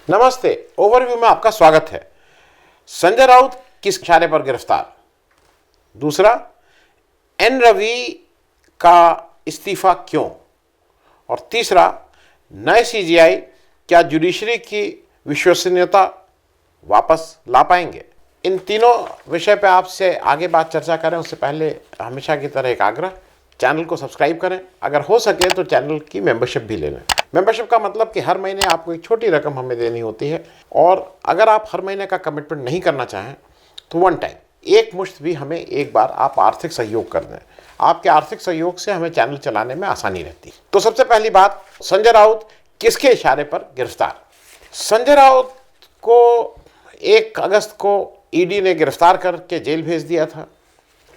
नमस्ते। ओवरव्यू में आपका स्वागत है। संजय राउत किस इशारे पर गिरफ्तार? दूसरा, एन रवि का इस्तीफा क्यों? और तीसरा, नए सीजीआई क्या जुडिशरी की विश्वसनीयता वापस ला पाएंगे? इन तीनों विषय पे आपसे आगे बात चर्चा करें उससे पहले हमेशा की तरह एक आग्रह, चैनल को सब्सक्राइब करें, अगर हो सके तो चैनल की मेंबरशिप भी ले लें। मेंबरशिप का मतलब कि हर महीने आपको एक छोटी रकम हमें देनी होती है, और अगर आप हर महीने का कमिटमेंट नहीं करना चाहें तो वन टाइम एक मुश्त भी हमें एक बार आप आर्थिक सहयोग कर दें। आपके आर्थिक सहयोग से हमें चैनल चलाने में आसानी रहती है। तो सबसे पहली बात, संजय राउत किसके इशारे पर गिरफ्तार? संजय राउत को 1 अगस्त को ईडी ने गिरफ्तार करके जेल भेज दिया था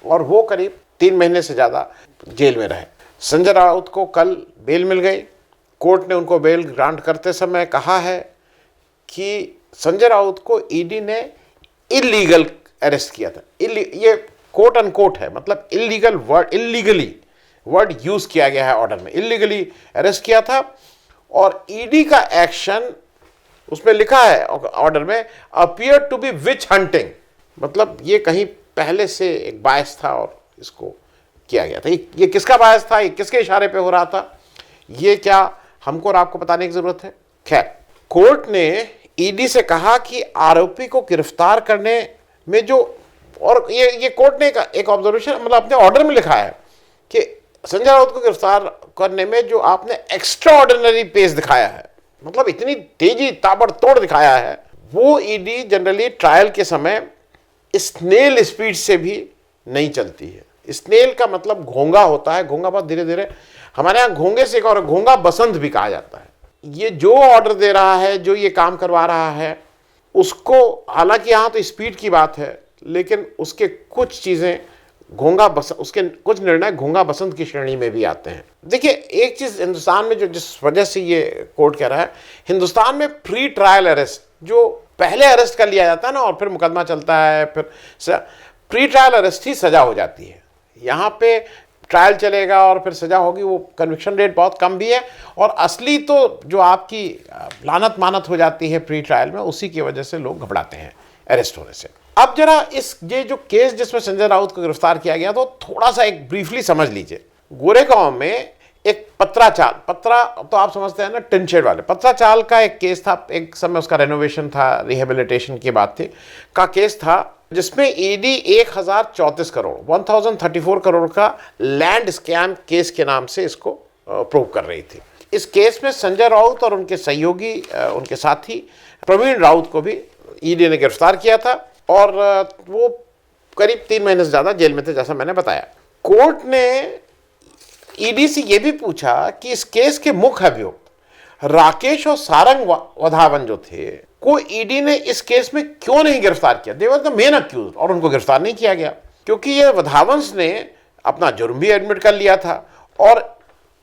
और वो करीब 3 महीने से ज़्यादा जेल में रहे। संजय राउत को कल बेल मिल गई। कोर्ट ने उनको बेल ग्रांट करते समय कहा है कि संजय राउत को ईडी ने इलीगल अरेस्ट किया था। ये कोट अनकोट है, मतलब इलीगली वर्ड यूज किया गया है ऑर्डर में। इलीगली अरेस्ट किया था और ईडी का एक्शन, उसमें लिखा है ऑर्डर में, appear to be witch hunting, मतलब ये कहीं पहले से एक बायस था और इसको किया गया था। ये किसका बायस था, ये किसके इशारे पे हो रहा था, ये क्या हमको और आपको बताने की जरूरत है? खैर, कोर्ट ने ईडी से कहा कि आरोपी को गिरफ्तार करने में जो, और ये कोर्ट ने एक ऑब्जर्वेशन, मतलब अपने ऑर्डर में लिखा है कि संजय राउत को गिरफ्तार करने में जो आपने एक्स्ट्रा ऑर्डिनरी पेस दिखाया है, मतलब इतनी तेजी ताबड़तोड़ दिखाया है, वो ईडी जनरली ट्रायल के समय स्नेल स्पीड से भी नहीं चलती है। स्नेल का मतलब घोंगा होता है, घोंगा बहुत धीरे धीरे, हमारे यहाँ घोंगे से एक और घोंगा बसंत भी कहा जाता है। ये जो ऑर्डर दे रहा है, जो ये काम करवा रहा है, उसको, हालांकि यहाँ तो स्पीड की बात है, लेकिन उसके कुछ चीज़ें उसके कुछ निर्णय घोंगा बसंत की श्रेणी में भी आते हैं। देखिए, एक चीज़ हिंदुस्तान में जो जिस वजह से ये कोर्ट कह रहा है, हिंदुस्तान में प्री ट्रायल अरेस्ट, जो पहले अरेस्ट कर लिया जाता है ना और फिर मुकदमा चलता है, फिर प्री ट्रायल अरेस्ट ही सजा हो जाती है। यहाँ पे ट्रायल चलेगा और फिर सजा होगी, वो कन्विक्शन रेट बहुत कम भी है, और असली तो जो आपकी लानत मानत हो जाती है प्री ट्रायल में, उसी की वजह से लोग घबराते हैं अरेस्ट होने से। अब जरा ये जो केस जिसमें संजय राउत को गिरफ्तार किया गया, तो थोड़ा सा एक ब्रीफली समझ लीजिए। गोरेगांव में एक पत्रा तो आप समझते हैं ना, टिन शेड वाले पत्रा चाल का एक केस था। एक समय उसका रेनोवेशन था, रिहेबिलिटेशन की बात थी, का केस था, जिसमें ईडी 1034 करोड़ 1034 करोड़ का लैंड स्कैम केस के नाम से इसको प्रूव कर रही थी। इस केस में संजय राउत और उनके सहयोगी, उनके साथी प्रवीण राउत को भी ईडी ने गिरफ्तार किया था, और वो करीब 3 महीने से ज़्यादा जेल में थे, जैसा मैंने बताया। कोर्ट ने ईडी से ये भी पूछा कि इस केस के मुख्य अभियुक्त राकेश और सारंग वधावन जो थे, को ईडी ने इस केस में क्यों नहीं गिरफ्तार किया? दे वर द मेन अक्यूज, और उनको गिरफ्तार नहीं किया गया क्योंकि ये वधावंस ने अपना जुर्म भी एडमिट कर लिया था, और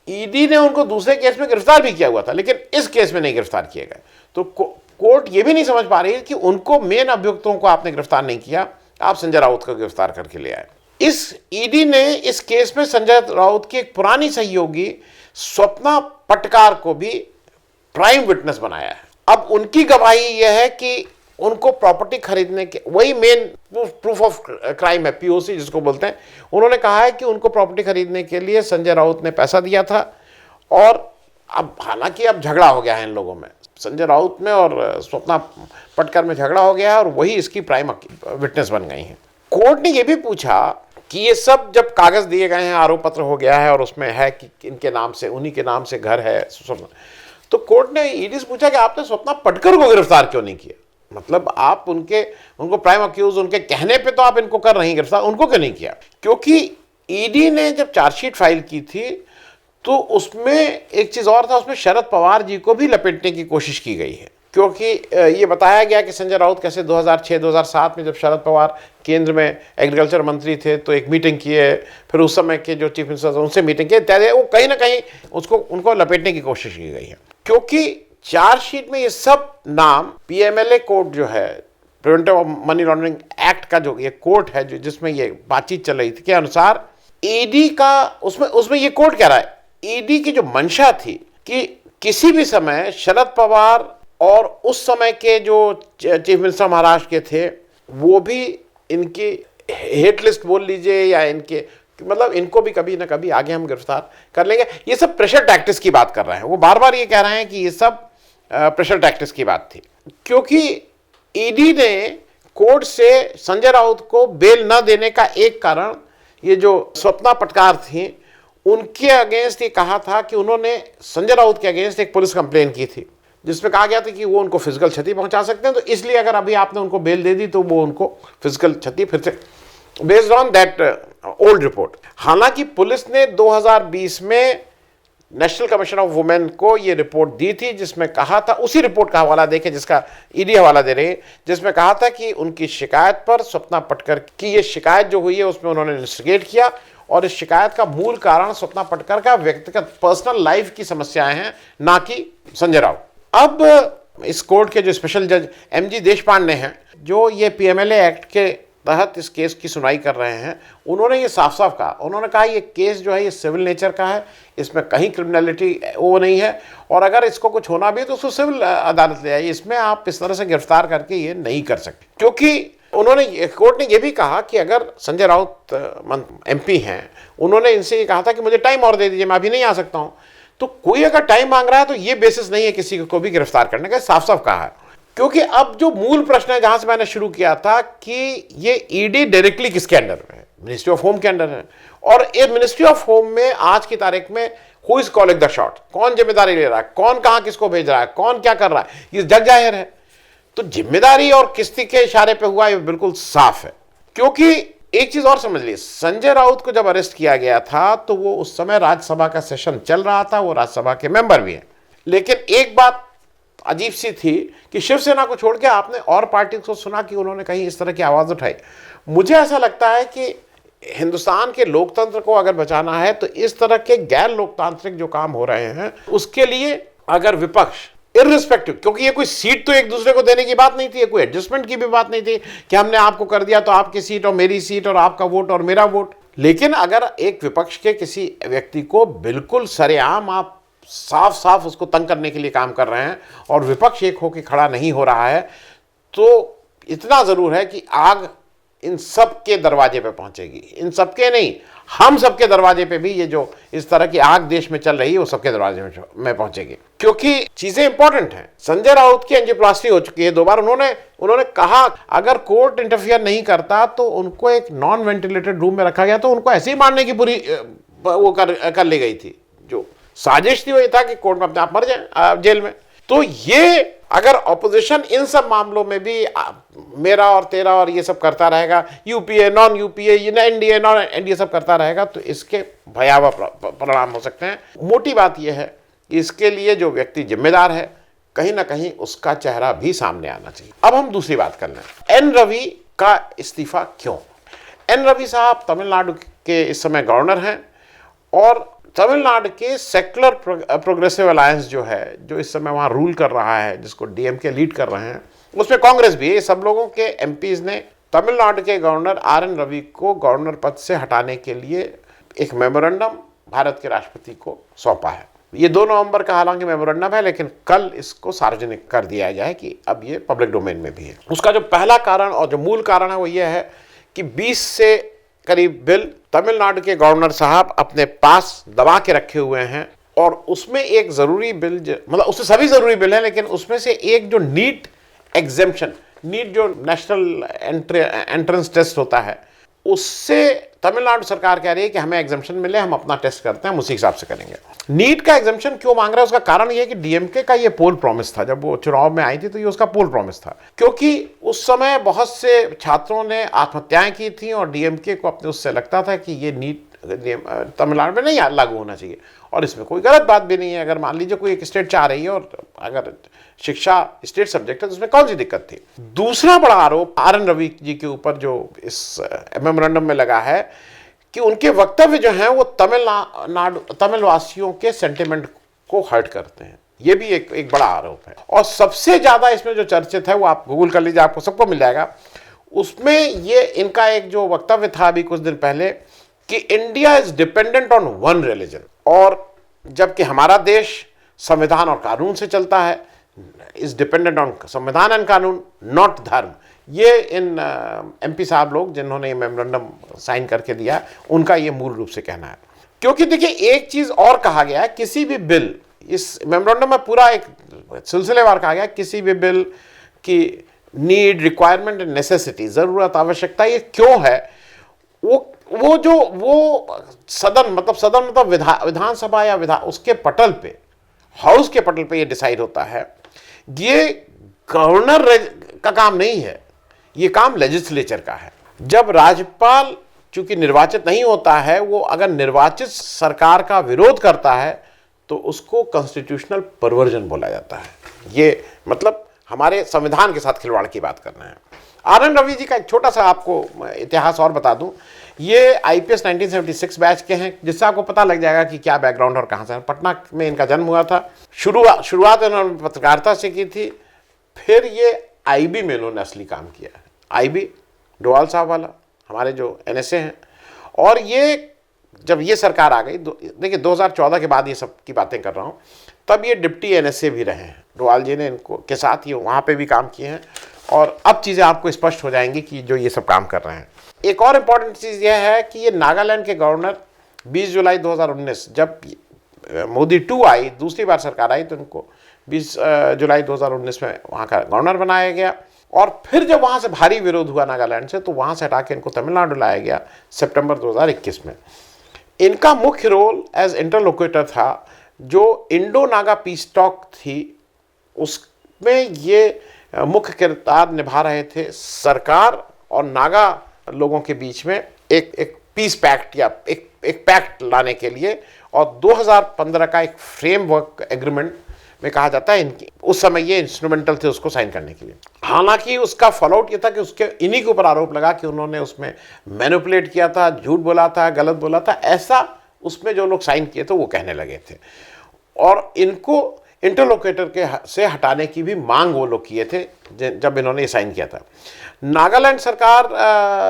ईडी ने उनको दूसरे केस में गिरफ्तार भी किया हुआ था, लेकिन इस केस में नहीं गिरफ्तार किए गए। तो कोर्ट ये भी नहीं समझ पा रही है कि उनको, मेन अभियुक्तों को आपने गिरफ्तार नहीं किया, आप संजय राउत को गिरफ्तार करके ले आए। इस ईडी ने इस केस में संजय राउत की एक पुरानी सहयोगी स्वप्ना पटकार को भी प्राइम विटनेस बनाया है। अब उनकी गवाही यह है कि उनको प्रॉपर्टी खरीदने के, वही मेन प्रूफ ऑफ क्राइम है, पीओसी जिसको बोलते हैं, उन्होंने कहा है कि उनको प्रॉपर्टी खरीदने के लिए संजय राउत ने पैसा दिया था। और अब हालांकि अब झगड़ा हो गया है इन लोगों में, संजय राउत में और स्वप्ना पटकर में झगड़ा हो गया है, और वही इसकी प्राइम विटनेस बन गई हैं। कोर्ट ने यह भी पूछा कि ये सब जब कागज दिए गए हैं, आरोप पत्र हो गया है, और उसमें है कि इनके नाम से, उन्हीं के नाम से घर है, तो कोर्ट ने ईडी से पूछा कि आपने स्वप्ना पटकर को गिरफ्तार क्यों नहीं किया? मतलब आप उनको प्राइम अक्यूज, उनके कहने पे तो आप इनको कर रही गिरफ्तार, उनको क्यों नहीं किया? क्योंकि ईडी ने जब चार्जशीट फाइल की थी तो उसमें एक चीज और था, उसमें शरद पवार जी को भी लपेटने की कोशिश की गई है, क्योंकि ये बताया गया कि संजय राउत कैसे 2006-2007 में जब शरद पवार केंद्र में एग्रीकल्चर मंत्री थे तो एक मीटिंग किए, फिर उस समय के जो चीफ मिनिस्टर उनसे मीटिंग किए, वो कहीं ना कहीं उनको लपेटने की कोशिश की गई है। क्योंकि चार्जशीट में ये सब नाम पीएमएलए कोर्ट जो है, प्रिवेंटिव मनी लॉन्ड्रिंग एक्ट का जो ये कोर्ट है, जो जिसमें ये बातचीत चल रही थी, के अनुसार ईडी का, उसमें ये कोर्ट कह रहा है, ईडी की जो मंशा थी कि किसी भी समय शरद पवार और उस समय के जो चीफ मिनिस्टर महाराष्ट्र के थे वो भी इनकी हेट लिस्ट बोल लीजिए या इनके मतलब इनको भी कभी ना कभी आगे हम गिरफ्तार कर लेंगे। ये सब प्रेशर टैक्टिक्स की बात कर रहे हैं, वो बार बार ये कह रहे हैं कि ये सब प्रेशर टैक्टिक्स की बात थी, क्योंकि ईडी ने कोर्ट से संजय राउत को बेल न देने का एक कारण ये जो स्वप्ना पटकार थी उनके अगेंस्ट ये कहा था कि उन्होंने संजय राउत के अगेंस्ट एक पुलिस कंप्लेन की थी जिसमें कहा गया था कि वो उनको फिजिकल क्षति पहुंचा सकते हैं, तो इसलिए अगर अभी आपने उनको बेल दे दी तो वो उनको फिजिकल क्षति फिर से based on that old report. हालांकि पुलिस ने 2020 में नेशनल कमीशन ऑफ वुमेन को ये रिपोर्ट दी थी जिसमें कहा था, उसी रिपोर्ट का हवाला देखें जिसका ईडी हवाला दे रही है, जिसमें कहा था कि उनकी शिकायत पर स्वप्ना पटकर की ये शिकायत जो हुई है उसमें उन्होंने इन्वेस्टिगेट किया और इस शिकायत का मूल कारण स्वप्ना पटकर का व्यक्तिगत पर्सनल लाइफ की समस्याएं हैं, ना कि संजय राउत। अब इस कोर्ट के जो स्पेशल जज एमजी देशपांडे हैं जो ये पीएमएलए एक्ट के तहत इस केस की सुनवाई कर रहे हैं, उन्होंने ये साफ साफ कहा, उन्होंने कहा ये केस जो है ये सिविल नेचर का है, इसमें कहीं क्रिमिनलिटी वो नहीं है और अगर इसको कुछ होना भी है तो उसको सिविल अदालत ले आइए, इसमें आप इस तरह से गिरफ्तार करके ये नहीं कर सकते। क्योंकि उन्होंने कोर्ट ने ये भी कहा कि अगर संजय राउत एमपी हैं, उन्होंने इनसे ये कहा था कि मुझे टाइम और दे दीजिए, मैं अभी नहीं आ सकता हूँ, तो कोई अगर टाइम मांग रहा है तो ये बेसिस नहीं है किसी को भी गिरफ्तार करने का, साफ साफ कहा है। क्योंकि अब जो मूल प्रश्न है जहां से मैंने शुरू किया था कि ये ईडी डायरेक्टली किसके अंडर में है, मिनिस्ट्री ऑफ होम के अंडर है, और ये मिनिस्ट्री ऑफ होम में आज की तारीख में who is calling the shot, कौन जिम्मेदारी ले रहा है, कौन कहां किसको भेज रहा है, कौन क्या कर रहा है, ये जग जाहिर है। तो जिम्मेदारी और किस्ती के इशारे पे हुआ ये बिल्कुल साफ है। क्योंकि एक चीज और समझ लीजिए, संजय राउत को जब अरेस्ट किया गया था तो वो उस समय राज्यसभा का सेशन चल रहा था, वो राज्यसभा के मेंबर भी हैं, लेकिन एक बात अजीब सी थी कि शिवसेना को छोड़ के आपने और पार्टी को सुना कि उन्होंने कहीं इस तरह की आवाज उठाई। मुझे ऐसा लगता है कि हिंदुस्तान के लोकतंत्र को अगर बचाना है तो इस तरह के गैर लोकतांत्रिक जो काम हो रहे हैं उसके लिए अगर विपक्ष इररिस्पेक्टिव, क्योंकि ये कोई सीट तो एक दूसरे को देने की बात नहीं थी, कोई एडजस्टमेंट की भी बात नहीं थी कि हमने आपको कर दिया तो आपकी सीट और मेरी सीट और आपका वोट और मेरा वोट, लेकिन अगर एक विपक्ष के किसी व्यक्ति को बिल्कुल सरेआम आप साफ साफ उसको तंग करने के लिए काम कर रहे हैं और विपक्ष एक होकर खड़ा नहीं हो रहा है, तो इतना जरूर है कि आग इन सब के दरवाजे पे पहुंचेगी, इन सबके नहीं, हम सबके दरवाजे पे भी ये जो इस तरह की आग देश में चल रही है वो सबके दरवाजे में पहुंचेगी। क्योंकि चीजें इंपॉर्टेंट हैं। संजय राउत की एंजियोप्लास्टी हो चुकी है 2 बार, उन्होंने कहा अगर कोर्ट इंटरफियर नहीं करता तो उनको एक नॉन वेंटिलेटेड रूम में रखा गया, तो उनको ऐसे ही मारने की पूरी वो कर ली गई थी। जो साजिश थी वो ये था कि कोर्ट में अपने आप मर जाए जेल में। तो ये अगर ऑपोजिशन इन सब मामलों में भी मेरा और तेरा और ये सब करता रहेगा, UPA non UPA NDA non NDA सब करता रहेगा, तो इसके भयावह परिणाम हो सकते हैं। मोटी बात यह है कि इसके लिए जो व्यक्ति जिम्मेदार है कहीं ना कहीं उसका चेहरा भी सामने आना चाहिए। अब हम दूसरी बात कर लें, एन रवि का इस्तीफा क्यों। एन रवि साहब तमिलनाडु के इस समय गवर्नर हैं और तमिलनाडु के सेक्युलर प्रोग्रेसिव अलायंस जो है, जो इस समय वहाँ रूल कर रहा है, जिसको डीएमके लीड कर रहे हैं, उसमें कांग्रेस भी है। सब लोगों के एमपीज ने तमिलनाडु के गवर्नर आर.एन. रवि को गवर्नर पद से हटाने के लिए एक मेमोरेंडम भारत के राष्ट्रपति को सौंपा है। ये 2 नवंबर का हालांकि मेमोरेंडम है, लेकिन कल इसको सार्वजनिक कर दिया जाए कि अब ये पब्लिक डोमेन में भी है। उसका जो पहला कारण और जो मूल कारण है वो ये है कि 20 से करीब बिल तमिलनाडु के गवर्नर साहब अपने पास दबा के रखे हुए हैं और उसमें एक जरूरी बिल, मतलब उसमें सभी जरूरी बिल हैं, लेकिन उसमें से एक जो नीट एग्जेम्पशन, नीट जो नेशनल एंट्रेंस टेस्ट होता है, उससे तमिलनाडु सरकार कह रही है कि हमें एग्जेम्पशन मिले, हम अपना टेस्ट करते हैं, हम उसी हिसाब से करेंगे। नीट का एग्जेम्पशन क्यों मांग रहा है, उसका कारण यह है कि डीएमके का ये पोल प्रॉमिस था। जब वो चुनाव में आई थी तो ये उसका पोल प्रॉमिस था, क्योंकि उस समय बहुत से छात्रों ने आत्महत्याएं की थी और डीएमके को अपने उससे लगता था कि ये नीट तमिलनाडु में नहीं लागू होना चाहिए। और इसमें कोई गलत बात भी नहीं है। अगर मान लीजिए कोई एक स्टेट चाह रही है और अगर शिक्षा स्टेट सब्जेक्ट है तो उसमें कौन सी दिक्कत थी। दूसरा बड़ा आरोप आर.एन. रवि जी के ऊपर जो इस मेमोरेंडम में लगा है कि उनके वक्तव्य जो हैं वो तमिलवासियों के सेंटिमेंट को हर्ट करते हैं। ये भी एक बड़ा आरोप है। और सबसे ज्यादा इसमें जो चर्चित है वो आप गूगल कर लीजिए, आपको सबको मिल जाएगा। उसमें ये इनका एक जो वक्तव्य था अभी कुछ दिन पहले कि India is dependent on one religion, और जबकि हमारा देश संविधान और कानून से चलता है, इज डिपेंडेंट ऑन संविधान एंड कानून, नॉट धर्म। ये इन एमपी साहब लोग जिन्होंने ये मेमोरेंडम साइन करके दिया, उनका ये मूल रूप से कहना है। क्योंकि देखिए एक चीज और कहा गया है, किसी भी बिल, इस मेमोरेंडम में पूरा एक सिलसिलेवार कहा गया, किसी भी बिल की नीड, रिक्वायरमेंट एंड नेसेसिटी, जरूरत, आवश्यकता ये क्यों है, वो सदन मतलब विधानसभा या उसके पटल पे, हाउस के पटल पे ये डिसाइड होता है। ये गवर्नर का काम नहीं है, ये काम लेजिस्लेचर का है। जब राज्यपाल चूंकि निर्वाचित नहीं होता है, वो अगर निर्वाचित सरकार का विरोध करता है तो उसको कॉन्स्टिट्यूशनल परवर्जन बोला जाता है। ये मतलब हमारे संविधान के साथ खिलवाड़ की बात करना है। आर.एन. रवि जी का एक छोटा सा आपको इतिहास और बता दूं, ये आईपीएस 1976 बैच के हैं, जिससे आपको पता लग जाएगा कि क्या बैकग्राउंड और कहां से। पटना में इनका जन्म हुआ था। शुरुआत इन्होंने पत्रकारिता से की थी, फिर ये आईबी में इन्होंने असली काम किया है। आईबी डोवाल साहब वाला, हमारे जो एनएसए हैं। और ये जब ये सरकार आ गई, देखिए 2014 के बाद ये सब की बातें कर रहा हूँ, तब ये डिप्टी एनएसए भी रहे हैं। डोवाल जी ने इनको के साथ ये वहाँ पे भी काम किए हैं। और अब चीज़ें आपको स्पष्ट हो जाएंगी कि जो ये सब काम कर रहे हैं। एक और इम्पॉर्टेंट चीज़ यह है कि ये नागालैंड के गवर्नर 20 जुलाई 2019, जब मोदी 2 आई, दूसरी बार सरकार आई, तो इनको 20 जुलाई 2019 में वहाँ का गवर्नर बनाया गया। और फिर जब वहाँ से भारी विरोध हुआ नागालैंड से, तो वहाँ से हटा के इनको तमिलनाडु लाया गया सितंबर 2021 में। इनका मुख्य रोल एज इंटरलोक्यूटर था। जो इंडो नागा पीस टॉक थी, उसमें ये मुख्य किरदार निभा रहे थे। सरकार और नागा लोगों के बीच में एक पीस पैक्ट या एक पैक्ट लाने के लिए, और 2015 का एक फ्रेमवर्क एग्रीमेंट में कहा जाता है इनकी, उस समय ये इंस्ट्रूमेंटल थे उसको साइन करने के लिए। हालांकि उसका फॉलोआउट ये था कि उसके इन्हीं के ऊपर आरोप लगा कि उन्होंने उसमें मैनिपुलेट किया था, झूठ बोला था, गलत बोला था, ऐसा उसमें जो लोग साइन किए थे वो कहने लगे थे। और इनको इंटरलोकेटर के से हटाने की भी मांग वो लोग किए थे जब इन्होंने ये साइन किया था। नागालैंड सरकार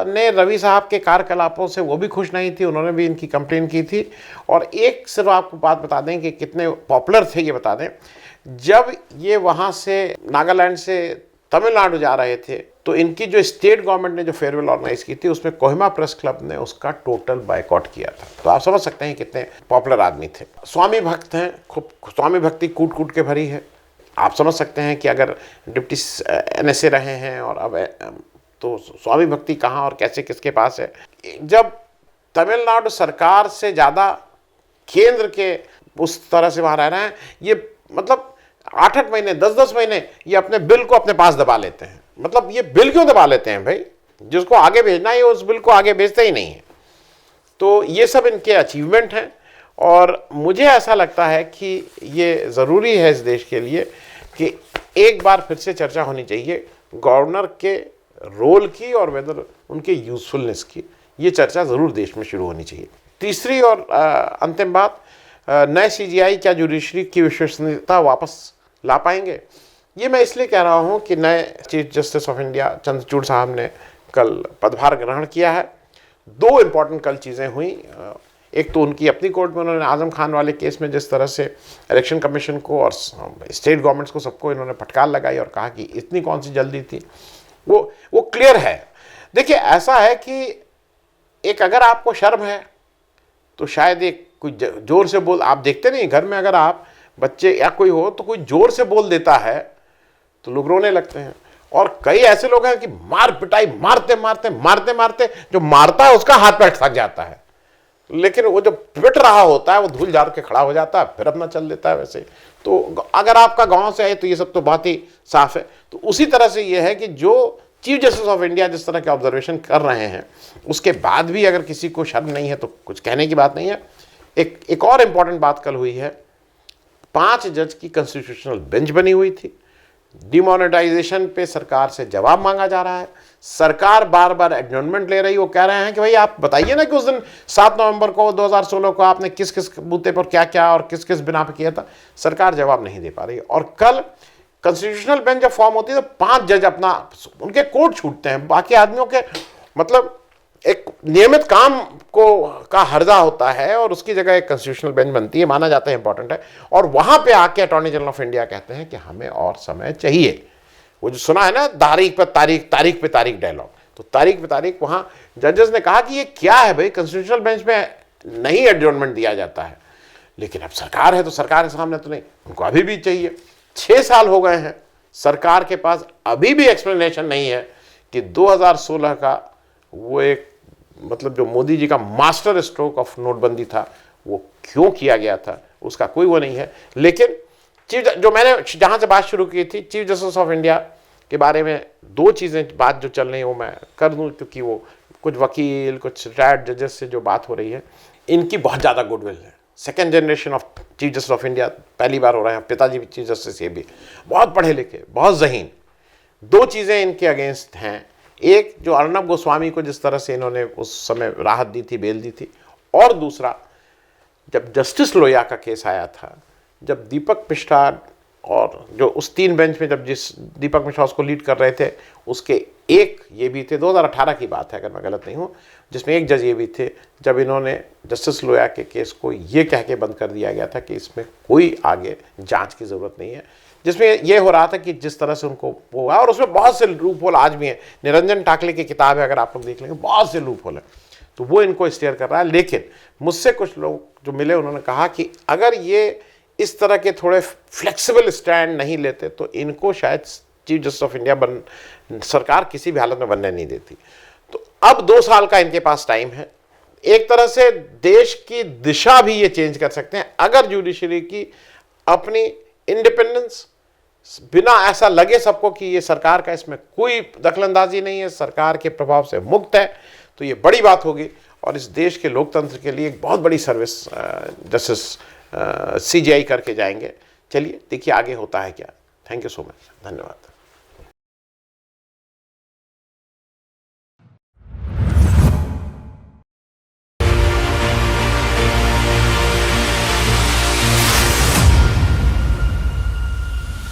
ने रवि साहब के कार्यकलापों से वो भी खुश नहीं थी, उन्होंने भी इनकी कंप्लेन की थी। और एक सिर्फ आपको बात बता दें कि कितने पॉपुलर थे ये बता दें, जब ये वहाँ से नागालैंड से तमिलनाडु जा रहे थे, तो इनकी जो स्टेट गवर्नमेंट ने जो फेयरवेल ऑर्गेनाइज की थी, उसमें कोहिमा प्रेस क्लब ने उसका टोटल बायकॉट किया था। तो आप समझ सकते हैं कितने पॉपुलर आदमी थे। स्वामी भक्त हैं, खूब स्वामी भक्ति कूट कूट के भरी है। आप समझ सकते हैं कि अगर डिप्टी एनएसए रहे हैं और अब तो स्वामी भक्ति कहाँ और कैसे किसके पास है। जब तमिलनाडु सरकार से ज़्यादा केंद्र के उस तरह से वहाँ रह रहे हैं, ये मतलब 8-8 महीने 10-10 महीने ये अपने बिल को अपने पास दबा लेते हैं। मतलब ये बिल क्यों दबा लेते हैं भाई, जिसको आगे भेजना है उस बिल को आगे भेजते ही नहीं है। तो ये सब इनके अचीवमेंट हैं। और मुझे ऐसा लगता है कि ये ज़रूरी है इस देश के लिए कि एक बार फिर से चर्चा होनी चाहिए गवर्नर के रोल की और वेदर उनके यूजफुलनेस की। ये चर्चा ज़रूर देश में शुरू होनी चाहिए। तीसरी और अंतिम बात, नए सीजीआई क्या जुडिशरी की विश्वसनीयता वापस ला पाएंगे? ये मैं इसलिए कह रहा हूँ कि नए chief justice of India Chandrachud साहब ने कल पदभार ग्रहण किया है। 2 इम्पॉर्टेंट कल चीज़ें हुई। एक तो उनकी अपनी कोर्ट में उन्होंने आजम खान वाले केस में जिस तरह से इलेक्शन कमीशन को और स्टेट गवर्नमेंट्स को सबको इन्होंने फटकार लगाई और कहा कि इतनी कौन सी जल्दी थी, वो क्लियर है। देखिए ऐसा है कि एक अगर आपको शर्म है तो शायद एक कोई जोर से बोल, आप देखते नहीं घर में अगर आप बच्चे या कोई हो तो कोई जोर से बोल देता है तो लोग रोने लगते हैं। और कई ऐसे लोग हैं कि मार पिटाई मारते मारते मारते मारते जो मारता है उसका हाथ पैर थक जाता है, लेकिन वो जो पिट रहा होता है वो धूल झाड़ के खड़ा हो जाता है, फिर अपना चल देता है। वैसे तो अगर आपका गांव से है तो ये सब तो बात ही साफ है। तो उसी तरह से ये है कि जो चीफ जस्टिस ऑफ इंडिया जिस तरह के ऑब्जर्वेशन कर रहे हैं, उसके बाद भी अगर किसी को शर्म नहीं है तो कुछ कहने की बात नहीं है। एक और इम्पॉर्टेंट बात कल हुई है, 5 जज की कॉन्स्टिट्यूशनल बेंच बनी हुई थी। डिमोनेटाइजेशन पे सरकार से जवाब मांगा जा रहा है। सरकार बार बार एडजॉर्नमेंट ले रही है। वो कह रहे हैं कि भाई आप बताइए ना कि उस दिन 7 नवंबर को 2016 को आपने किस किस बूते पर क्या क्या और किस किस बिना पर किया था। सरकार जवाब नहीं दे पा रही है। और कल कॉन्स्टिट्यूशनल बेंच जब फॉर्म होती है तो 5 जज अपना उनके कोर्ट छूटते हैं, बाकी आदमियों के मतलब एक नियमित काम को का हर्जा होता है और उसकी जगह एक कॉन्स्टिट्यूशनल बेंच बनती है, माना जाता है इंपॉर्टेंट है, और वहां पे आके अटॉर्नी जनरल ऑफ इंडिया कहते हैं कि हमें और समय चाहिए। वो जो सुना है ना, तारीख पे तारीख, तारीख पे तारीख डायलॉग, तो तारीख पे तारीख, वहां जजेस ने कहा कि ये क्या है भाई, कॉन्स्टिट्यूशनल बेंच में नहीं एडजॉर्नमेंट दिया जाता है, लेकिन अब सरकार है तो सरकार के सामने तो नहीं, उनको अभी भी चाहिए। 6 साल हो गए हैं, सरकार के पास अभी भी एक्सप्लेनेशन नहीं है कि 2016 का वो एक मतलब जो मोदी जी का मास्टर स्ट्रोक ऑफ नोटबंदी था वो क्यों किया गया था, उसका कोई वो नहीं है। लेकिन जो मैंने जहां से बात शुरू की थी, चीफ जस्टिस ऑफ इंडिया के बारे में 2 चीज़ें बात जो चल रही है वो मैं कर दूं, क्योंकि वो कुछ वकील, कुछ रिटायर्ड जजेस से जो बात हो रही है, इनकी बहुत ज़्यादा गुडविल है। Second generation of chief justice of India पहली बार हो रहे हैं, पिताजी भी चीफ जस्टिस, ये भी बहुत पढ़े लिखे, बहुत ज़हीन। 2 चीज़ें इनके अगेंस्ट हैं, एक जो अर्नब गोस्वामी को जिस तरह से इन्होंने उस समय राहत दी थी, बेल दी थी, और दूसरा जब जस्टिस लोया का केस आया था, जब दीपक मिश्रा और जो उस 3 बेंच में जब जिस दीपक मिश्रा उसको लीड कर रहे थे, उसके एक ये भी थे, 2018 की बात है अगर मैं गलत नहीं हूँ, जिसमें एक जज ये भी थे, जब इन्होंने जस्टिस लोया के केस को ये कह के बंद कर दिया गया था कि इसमें कोई आगे जांच की ज़रूरत नहीं है, जिसमें ये हो रहा था कि जिस तरह से उनको वो हुआ, और उसमें बहुत से लूप होल आज भी हैं। निरंजन टाकले की किताब है, अगर आप लोग देख लेंगे, बहुत से लूप होल है, तो वो इनको स्टेयर कर रहा है। लेकिन मुझसे कुछ लोग जो मिले उन्होंने कहा कि अगर ये इस तरह के थोड़े फ्लेक्सिबल स्टैंड नहीं लेते तो इनको शायद चीफ जस्टिस ऑफ इंडिया सरकार किसी भी हालत में बनने नहीं देती। तो अब 2 साल का इनके पास टाइम है, एक तरह से देश की दिशा भी ये चेंज कर सकते हैं अगर जुडिशरी की अपनी इंडिपेंडेंस, बिना ऐसा लगे सबको कि ये सरकार का इसमें कोई दखलंदाजी नहीं है, सरकार के प्रभाव से मुक्त है, तो ये बड़ी बात होगी और इस देश के लोकतंत्र के लिए एक बहुत बड़ी सर्विस जस्टिस CJI करके जाएंगे। चलिए देखिए आगे होता है क्या। थैंक यू सो मच, धन्यवाद।